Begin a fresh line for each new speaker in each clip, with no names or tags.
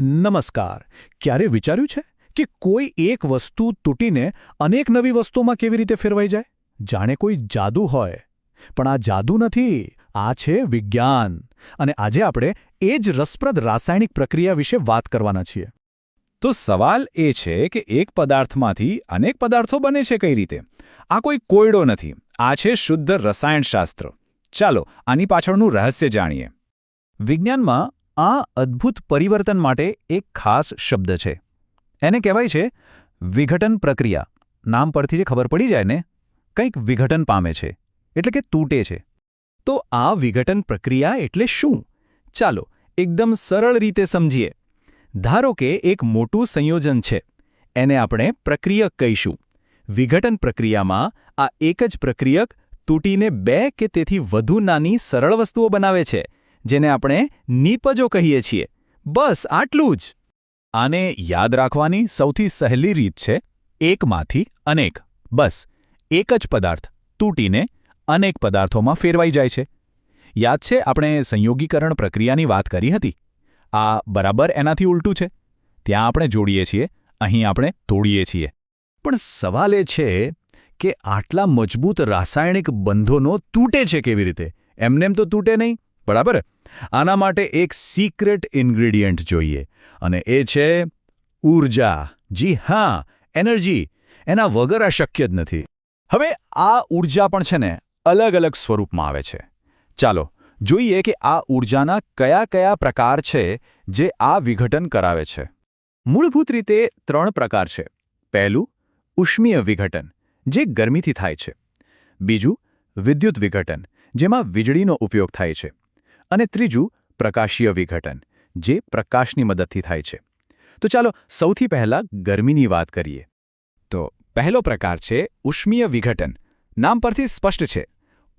નમસ્કાર. ક્યારે વિચાર્યું છે કે કોઈ એક વસ્તુ તૂટીને અનેક નવી વસ્તુઓમાં કેવી રીતે ફેરવાઈ જાય? જાણે કોઈ જાદુ હોય. પણ આ જાદુ નથી, આ છે વિજ્ઞાન. અને આજે આપણે એ જ રસપ્રદ રાસાયણિક પ્રક્રિયા વિશે વાત કરવાના છીએ.
તો સવાલ એ છે કે એક પદાર્થમાંથી અનેક પદાર્થો બને છે કઈ રીતે? આ કોઈ કોયડો નથી, આ છે શુદ્ધ રસાયણશાસ્ત્ર. ચાલો આની પાછળનું રહસ્ય જાણીએ. વિજ્ઞાનમાં આ અદ્ભુત પરિવર્તન માટે એક ખાસ શબ્દ છે. એને કહેવાય છે વિઘટન પ્રક્રિયા. નામ પરથી જે ખબર પડી જાય ને, કંઈક વિઘટન પામે છે, એટલે કે તૂટે છે.
તો આ વિઘટન પ્રક્રિયા એટલે શું? ચાલો એકદમ સરળ રીતે સમજીએ. ધારો કે એક મોટું સંયોજન છે, એને આપણે પ્રક્રિયક કહીશું. વિઘટન પ્રક્રિયામાં આ એક જ પ્રક્રિયક તૂટીને બે કે તેથી વધુ નાની સરળ વસ્તુઓ બનાવે છે, જેને આપણે નિપજો કહીએ છીએ. બસ આટલું જ.
આને યાદ રાખવાની સૌથી સહેલી રીત છે એકમાંથી અનેક. બસ એક જ પદાર્થ તૂટીને અનેક પદાર્થોમાં ફેરવાઈ જાય છે. યાદ છે આપણે સંયોગીકરણ પ્રક્રિયાની વાત કરી હતી? આ બરાબર એનાથી ઉલટું છે. ત્યાં આપણે જોડીએ છીએ, અહીં આપણે તોડીએ છીએ.
પણ સવાલ એ છે કે આટલા મજબૂત રાસાયણિક બંધોનો તૂટે છે કેવી રીતે? એમનેમ તો તૂટે નહીં, બરાબર? આના માટે એક સિક્રેટ ઇન્ગ્રેડિયન્ટ જોઈએ, અને એ છે ઊર્જા. જી હા, એનર્જી. એના વગર આ શક્ય જ નથી.
હવે આ ઊર્જા પણ છે ને અલગ અલગ સ્વરૂપમાં આવે છે. ચાલો જોઈએ કે આ ઊર્જાના કયા કયા પ્રકાર છે જે આ વિઘટન કરાવે છે.
મૂળભૂત રીતે 3 પ્રકાર છે. પહેલું, ઉષ્મીય વિઘટન, જે ગરમીથી થાય છે. બીજું, વિદ્યુત વિઘટન, જેમાં વીજળીનો ઉપયોગ થાય છે. અને ત્રીજું, પ્રકાશીય વિઘટન, જે પ્રકાશની મદદથી થાય છે. તો ચાલો સૌથી પહેલા ગરમીની વાત કરીએ.
તો પહેલો પ્રકાર છે ઉષ્મીય વિઘટન. નામ પરથી સ્પષ્ટ છે.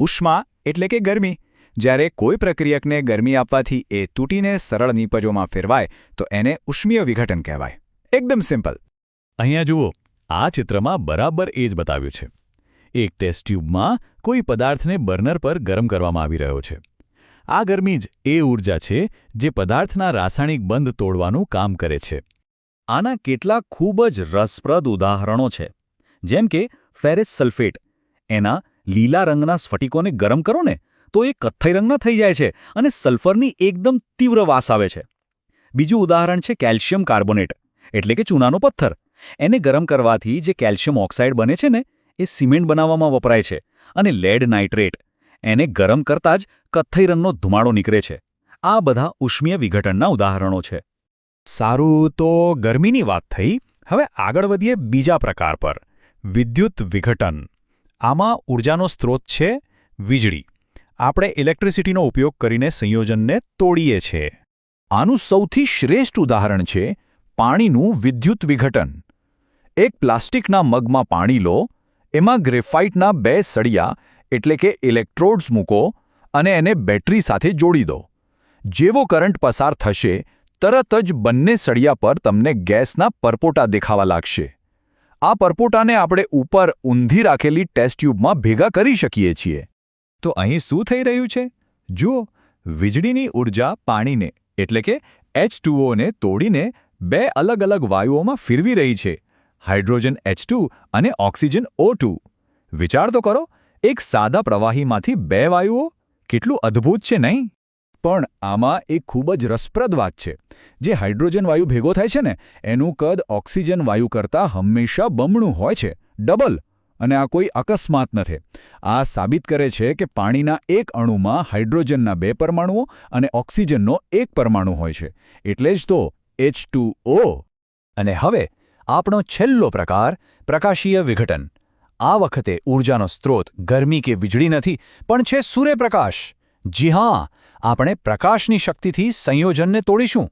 ઉષ્મા એટલે કે ગરમી. જ્યારે કોઈ પ્રક્રિયકને ગરમી આપવાથી એ તૂટીને સરળ નિપજોમાં ફેરવાય તો એને ઉષ્મીય વિઘટન કહેવાય. એકદમ સિમ્પલ.
અહીંયા જુઓ, આ ચિત્રમાં બરાબર એ જ બતાવ્યું છે. એક ટેસ્ટ ટ્યુબમાં કોઈ પદાર્થને બર્નર પર ગરમ કરવામાં આવી રહ્યો છે. આ ગરમી જ એ ઊર્જા છે જે પદાર્થના રાસાયણિક બંધ તોડવાનું કામ કરે છે. આના કેટલાક ખૂબ જ રસપ્રદ ઉદાહરણો છે. જેમ કે ફેરસ સલ્ફેટ. એના લીલા રંગના સ્ફટિકોને ગરમ કરો ને તો એ કથ્થઈ રંગના થઈ જાય છે અને સલ્ફરની એકદમ તીવ્ર વાસ આવે છે. બીજું ઉદાહરણ છે કેલ્શિયમ કાર્બોનેટ, એટલે કે ચૂનાનો પથ્થર. એને ગરમ કરવાથી જે કેલ્શિયમ ઓક્સાઇડ બને છે ને, એ સિમેન્ટ બનાવવામાં વપરાય છે. અને લેડ નાઇટ્રેટ, એને ગરમ કરતાં જ કથ્થઈ રંગનો ધુમાડો નીકળે છે. આ બધા ઉષ્મીય વિઘટનના ઉદાહરણો છે.
સારું, તો ગરમીની વાત થઈ. હવે આગળ વધીએ બીજા પ્રકાર પર, વિદ્યુત વિઘટન. આમાં ઊર્જાનો સ્ત્રોત છે વીજળી. આપણે ઇલેક્ટ્રિસિટીનો ઉપયોગ કરીને સંયોજનને તોડીએ છીએ. આનું સૌથી શ્રેષ્ઠ ઉદાહરણ છે પાણીનું વિદ્યુત વિઘટન. એક પ્લાસ્ટિકના મગમાં પાણી લો, એમાં ગ્રેફાઇટના 2 સળિયા એટલે કે ઇલેક્ટ્રોડ્સ મૂકો અને એને બેટરી સાથે જોડી દો. જેવો કરંટ પસાર થશે, તરત જ બંને સળિયા પર તમને ગેસના પરપોટા દેખાવા લાગશે. આ પરપોટાને આપણે ઉપર ઊંધી રાખેલી ટેસ્ટ ટ્યુબમાં ભેગા કરી શકીએ છીએ. તો અહીં શું થઈ રહ્યું છે? જુઓ, વીજળીની ઊર્જા પાણીને એટલે કે H2O ને તોડીને 2 અલગ અલગ વાયુઓમાં ફેરવી રહી છે, હાઇડ્રોજન H2 અને ઓક્સિજન O2. વિચાર તો કરો, એક સાદા પ્રવાહીમાંથી 2 વાયુઓ. કેટલું અદ્ભુત છે નહીં? પણ આમાં એક ખૂબ જ રસપ્રદ વાત છે. જે હાઇડ્રોજન વાયુ ભેગો થાય છે ને, એનું કદ ઓક્સિજન વાયુ કરતાં હંમેશા બમણું હોય છે, ડબલ. અને આ કોઈ અકસ્માત નથી. આ સાબિત કરે છે કે પાણીના એક અણુમાં હાઇડ્રોજનના 2 પરમાણુઓ અને ઓક્સિજનનો 1 પરમાણુ હોય છે. એટલે જ તો H2O. અને હવે આપણો છેલ્લો પ્રકાર, પ્રકાશીય વિઘટન. આ વખતે ઊર્જાનો સ્ત્રોત ગરમી કે વીજળી નથી, પણ છે સૂર્યપ્રકાશ. જી હા, આપણે પ્રકાશની શક્તિથી સંયોજનને તોડીશું.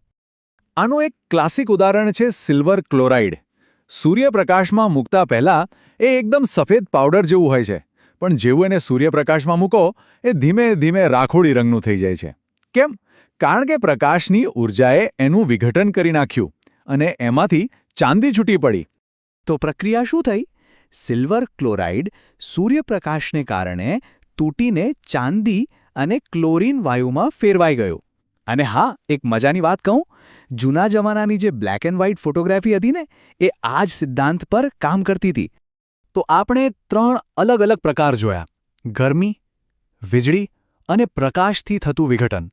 આનું એક ક્લાસિક ઉદાહરણ છે સિલ્વર ક્લોરાઇડ. સૂર્યપ્રકાશમાં મૂકતા પહેલાં એ એકદમ સફેદ પાવડર જેવું હોય છે, પણ જેવું એને સૂર્યપ્રકાશમાં મૂકો, એ ધીમે ધીમે રાખોડી રંગનું થઈ જાય છે. કેમ? કારણ કે પ્રકાશની ઊર્જાએ એનું વિઘટન કરી નાખ્યું અને એમાંથી ચાંદી છૂટી પડી. તો પ્રક્રિયા શું થઈ? સિલ્વર ક્લોરાઇડ સૂર્યપ્રકાશને કારણે તૂટીને ચાંદી અને ક્લોરીન વાયુમાં ફેરવાઈ ગયું.
અને હા, એક મજાની વાત કહું, જૂના જમાનાની જે બ્લેક એન્ડ વ્હાઇટ ફોટોગ્રાફી હતી ને, એ આ જ સિદ્ધાંત પર કામ કરતી હતી. તો આપણે 3 અલગ અલગ પ્રકાર જોયા: ગરમી, વીજળી અને પ્રકાશથી થતું વિઘટન.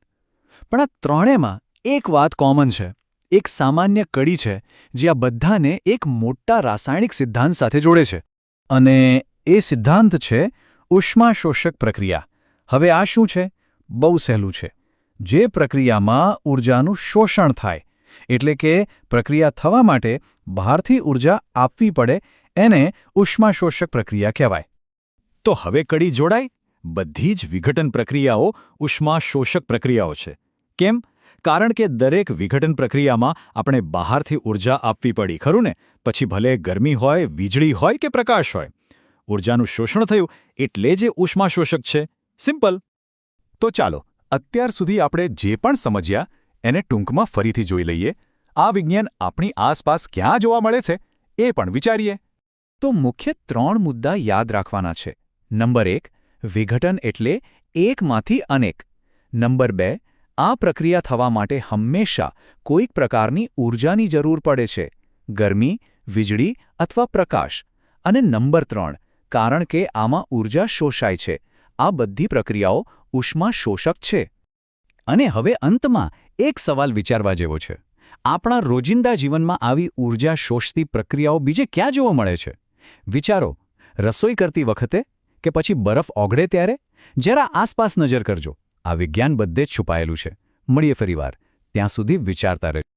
પણ આ ત્રણેયમાં એક વાત કોમન છે, એક સામાન્ય કડી છે જે આ બધાને એક મોટા રાસાયણિક સિદ્ધાંત સાથે જોડે છે. અને એ સિદ્ધાંત છે ઉષ્માશોષક પ્રક્રિયા. હવે આ શું છે? બહુ સહેલું છે. જે પ્રક્રિયામાં ઊર્જાનું શોષણ થાય, એટલે કે પ્રક્રિયા થવા માટે બહારથી ઊર્જા આપવી પડે, એને ઉષ્માશોષક પ્રક્રિયા કહેવાય.
તો હવે કડી જોડાઈ. બધી જ વિઘટન પ્રક્રિયાઓ ઉષ્માશોષક પ્રક્રિયાઓ છે. કેમ? કારણ કે દરેક વિઘટન પ્રક્રિયામાં આપણે બહારથી ઊર્જા આપવી પડી, ખરું ને? પછી ભલે ગરમી હોય, વીજળી હોય કે પ્રકાશ હોય. ઊર્જાનું શોષણ થયું એટલે જે ઉષ્માશોષક છે. સિમ્પલ. તો ચાલો અત્યાર સુધી આપણે જે પણ સમજ્યા એને ટૂંકમાં ફરીથી જોઈ લઈએ. આ વિજ્ઞાન આપણી આસપાસ ક્યાં જોવા મળે છે એ પણ વિચારીએ. તો મુખ્ય 3 મુદ્દા યાદ રાખવાના છે. નંબર 1, વિઘટન એટલે એકમાંથી અનેક. નંબર 2, આ પ્રક્રિયા થવા માટે હંમેશા કોઈક પ્રકારની ઊર્જાની જરૂર પડે છે, ગરમી, વીજળી અથવા પ્રકાશ. અને નંબર 3, કારણ કે આમાં ઊર્જા શોષાય છે, આ બધી પ્રક્રિયાઓ ઉષ્માશોષક છે. અને હવે અંતમાં એક સવાલ વિચારવા જેવો છે. આપણા રોજિંદા જીવનમાં આવી ઊર્જા શોષતી પ્રક્રિયાઓ બીજે ક્યાં જોવા મળે છે? વિચારો. રસોઈ કરતી વખતે? કે પછી બરફ ઓગળે ત્યારે? જરા આસપાસ નજર કરજો. આ વિજ્ઞાન બધે જ છુપાયેલું છે. મળીએ ફરીવાર. ત્યાં સુધી વિચારતા રહેજો.